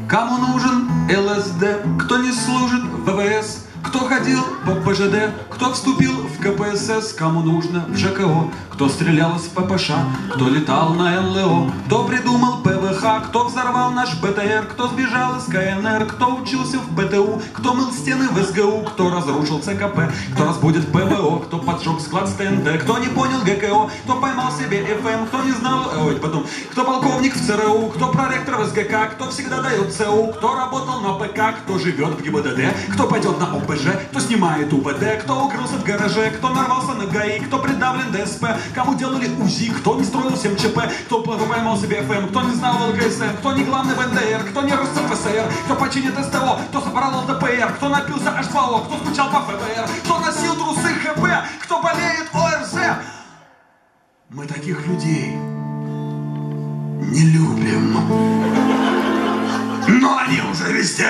Кому нужен ЛСД, кто не служит в ВВС, кто ходил по ПЖД, кто вступил в КПСС, кому нужно в ЖКО, кто стрелял из ППШ, кто летал на НЛО, кто придумал ПВХ, кто взорвал наш БТР, кто сбежал из КНР, кто учился в ПТУ, кто мыл стены в СГУ, кто разрушил ЦКП, кто разбудит ПВО, кто поджег склад с ТНТ, кто не понял ГКО, кто поймал себе ФМ, кто не знал, кто полковник в ЦРУ, кто проректор в СГК, кто всегда дает ЦУ, кто работал на ПК, кто живет в ГИБДД, кто пойдет на ОПЖ, кто снимает УБД, кто укрылся в гараже, кто нарвался на ГАИ, кто придавлен ДСП, кому делали УЗИ, кто не строил 7 ЧП, кто поймал себе ФМ, кто не знал ЛКСМ, кто не главный в НДР, кто не рос в ФСР, кто починит СТО, кто собрал ЛДПР, кто напился HVO, кто скучал по ФБР, кто носил трусы ХБ, кто болеет ОРЗ. Мы таких людей не любим. Но они уже везде.